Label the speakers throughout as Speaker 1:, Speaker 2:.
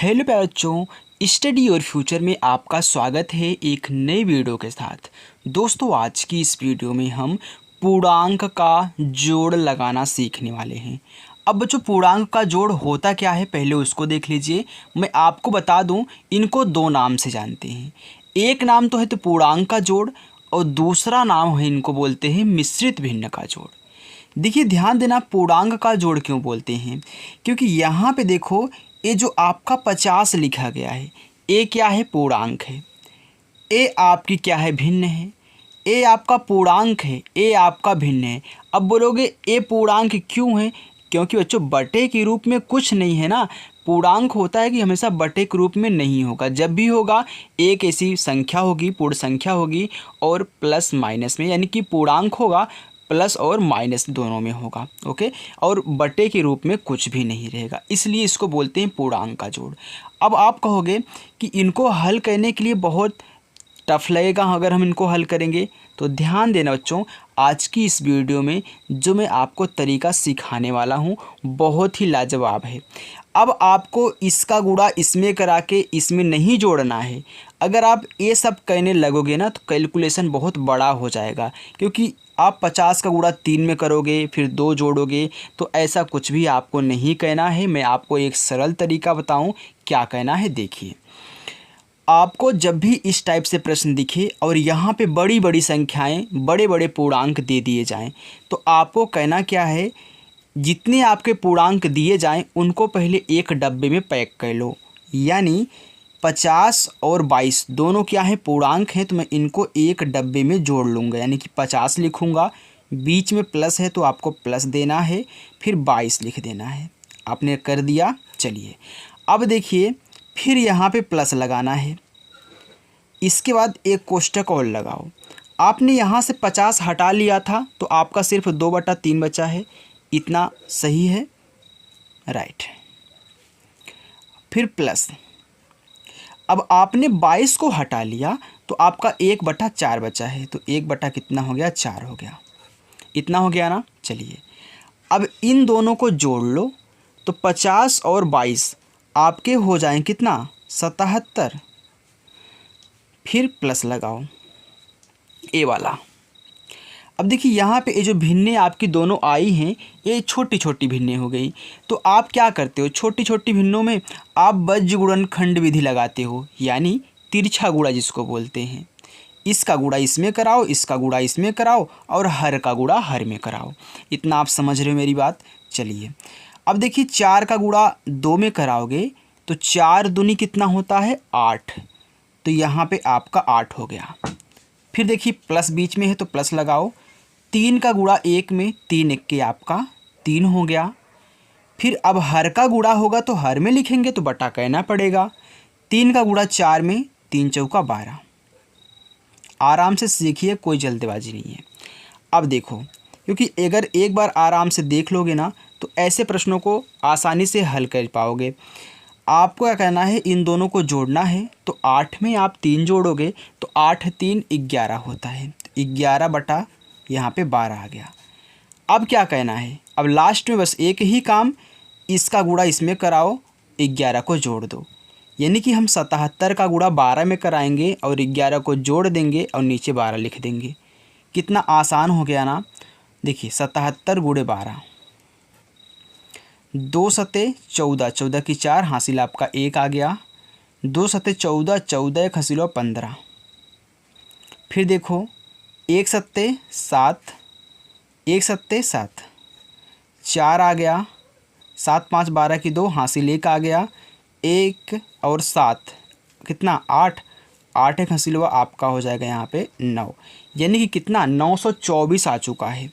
Speaker 1: Hello प्यारे बच्चों, study और फ्यूचर में आपका स्वागत है एक नई वीडियो के साथ। दोस्तों, आज की इस वीडियो में हम पूर्णांक का जोड़ लगाना सीखने वाले हैं। अब बच्चों, पूर्णांक का जोड़ होता क्या है पहले उसको देख लीजिए। मैं आपको बता दूं, इनको दो नाम से जानते हैं। एक नाम तो है तो पूर्णांक का जोड़ और दूसरा नाम है इनको बोलते हैं मिश्रित भिन्न का जोड़। देखिए, ध्यान देना, पूर्णांक का जोड़ क्यों बोलते हैं, क्योंकि यहाँ पे देखो, ये जो आपका 50 लिखा गया है, ये क्या है? पूर्णांक है। ये आपकी क्या है? भिन्न है। ये आपका पूर्णांक है, ये आपका भिन्न है। अब बोलोगे ये पूर्णांक क्यों है? क्योंकि बच्चों, बटे के रूप में कुछ नहीं है ना। पूर्णांक होता है कि हमेशा बटे के रूप में नहीं होगा। जब भी होगा एक ऐसी संख्या होगी, पूर्ण संख्या होगी, और प्लस माइनस में, यानी कि पूर्णांक होगा प्लस और माइनस दोनों में होगा। ओके, और बटे के रूप में कुछ भी नहीं रहेगा, इसलिए इसको बोलते हैं पूर्णांक का जोड़। अब आप कहोगे कि इनको हल करने के लिए बहुत टफ लगेगा अगर हम इनको हल करेंगे, तो ध्यान देना बच्चों, आज की इस वीडियो में जो मैं आपको तरीका सिखाने वाला हूँ बहुत ही लाजवाब है। अब आपको इसका गुणा इसमें करा के इसमें नहीं जोड़ना है। अगर आप ये सब करने लगोगे ना तो कैलकुलेशन बहुत बड़ा हो जाएगा, क्योंकि आप 50 का गुणा 3 में करोगे फिर 2 जोड़ोगे, तो ऐसा कुछ भी आपको नहीं कहना है। मैं आपको एक सरल तरीका बताऊं क्या कहना है। देखिए, आपको जब भी इस टाइप से प्रश्न दिखे और यहाँ पे बड़ी बड़ी संख्याएं, बड़े बड़े पूर्णांक दे दिए जाएं, तो आपको कहना क्या है, जितने आपके पूर्णांक दिए जाएं उनको पहले एक डब्बे में पैक कर लो। यानी 50 और 22 दोनों क्या है? पूर्णांक हैं, तो मैं इनको एक डब्बे में जोड़ लूँगा। यानी कि 50 लिखूँगा, बीच में प्लस है तो आपको प्लस देना है, फिर 22 लिख देना है। आपने कर दिया। चलिए, अब देखिए, फिर यहाँ पे प्लस लगाना है। इसके बाद एक कोष्ठक और लगाओ। आपने यहाँ से 50 हटा लिया था तो आपका सिर्फ 2/3 बचा है। इतना सही है? राइट। फिर प्लस। अब आपने 22 को हटा लिया तो आपका 1/4 बचा है, तो 1 कितना हो गया? 4 हो गया। इतना हो गया ना। चलिए, अब इन दोनों को जोड़ लो तो 50 और 22 आपके हो जाएं कितना? 77। फिर प्लस लगाओ ए वाला। अब देखिए, यहाँ पे ये जो भिन्ने आपकी दोनों आई हैं, ये छोटी छोटी भिन्ने हो गई। तो आप क्या करते हो? छोटी छोटी भिन्नों में आप बज्र गुणनखंड विधि लगाते हो, यानी तिरछा गुणा जिसको बोलते हैं। इसका गुणा इसमें कराओ, इसका गुणा इसमें कराओ, और हर का गुणा हर में कराओ। इतना आप समझ रहे हो मेरी बात? चलिए, अब देखिए, 4 का गुणा 2 में कराओगे तो 4 दूनी कितना होता है? 8। तो यहाँ पे आपका 8 हो गया। फिर देखिए, प्लस बीच में है तो प्लस लगाओ। 3 का गुणा 1 में, 3 1 आपका 3 हो गया। फिर अब हर का गुणा होगा तो हर में लिखेंगे तो बटा कहना पड़ेगा। 3 का गुणा 4 में, 3 चौका 12। आराम से सीखिए, कोई जल्दबाजी नहीं है। अब देखो, क्योंकि अगर एक बार आराम से देख लोगे ना तो ऐसे प्रश्नों को आसानी से हल कर पाओगे। आपको क्या करना है, इन दोनों को जोड़ना है। तो 8 में आप 3 जोड़ोगे तो 8 3 11 होता है। 11 बटा यहाँ पे 12 आ गया। अब क्या कहना है? अब लास्ट में बस एक ही काम, इसका गुणा इसमें कराओ, 11 को जोड़ दो। यानी कि हम 77 का गुणा 12 में कराएंगे और 11 को जोड़ देंगे और नीचे 12 लिख देंगे। कितना आसान हो गया ना। देखिए, 77 गुणे 12, 2 सते 14, 14 की 4, हासिल आपका 1 आ गया। 2 सते 14, 14 एक हासिल 15। फिर देखो, 1 सत्ते 7, 1 सत्ते 7, 4 आ गया। 7 5 12 की 2, हासिल 1 आ गया। 1 और 7 कितना? 8। 8 एक हासिल हुआ आपका हो जाएगा यहाँ पे 9। यानी कि कितना? 924 आ चुका है।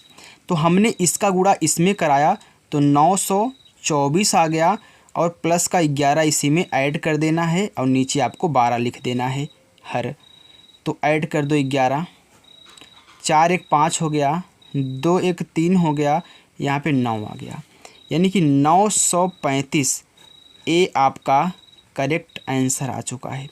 Speaker 1: तो हमने इसका गुणा इसमें कराया तो 924 आ गया, और प्लस का 11 इसी में ऐड कर देना है और नीचे आपको 12 लिख देना है हर। तो ऐड कर दो 11, 4 1 5 हो गया, 2 1 3 हो गया, यहाँ पे 9 आ गया। यानी कि 935 ये आपका करेक्ट आंसर आ चुका है।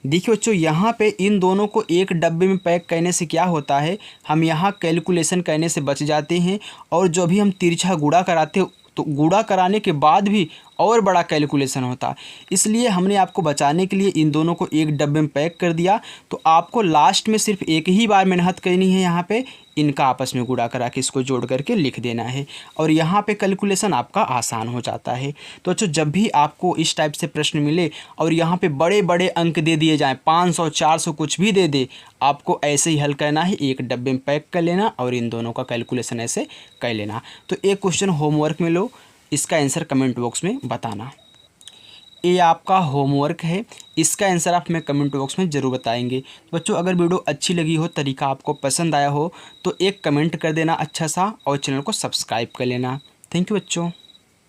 Speaker 1: देखिए बच्चों, यहाँ पे इन दोनों को एक डब्बे में पैक करने से क्या होता है, हम यहाँ कैलकुलेशन करने से बच जाते हैं। और जो भी हम तिरछा गुणा कराते तो गुणा कराने के बाद भी और बड़ा कैलकुलेशन होता। इसलिए हमने आपको बचाने के लिए इन दोनों को एक डब्बे में पैक कर दिया। तो आपको लास्ट में सिर्फ एक ही बार मेहनत करनी है, यहाँ पे इनका आपस में गुणा करा के इसको जोड़ करके लिख देना है और यहाँ पे कैलकुलेशन आपका आसान हो जाता है। तो अच्छा, जब भी आपको इस टाइप से प्रश्न मिले और यहाँ पे बड़े बड़े अंक दे दिए जाएं, 500 400 कुछ भी दे दे, आपको ऐसे ही हल करना है, एक डब्बे में पैक कर लेना और इन दोनों का कैलकुलेशन ऐसे कर लेना। तो एक क्वेश्चन होमवर्क में लो, इसका आंसर कमेंट बॉक्स में बताना। ये आपका होमवर्क है, इसका आंसर आप हमें कमेंट बॉक्स में ज़रूर बताएंगे। तो बच्चों, अगर वीडियो अच्छी लगी हो, तरीका आपको पसंद आया हो, तो एक कमेंट कर देना अच्छा सा और चैनल को सब्सक्राइब कर लेना। थैंक यू बच्चों।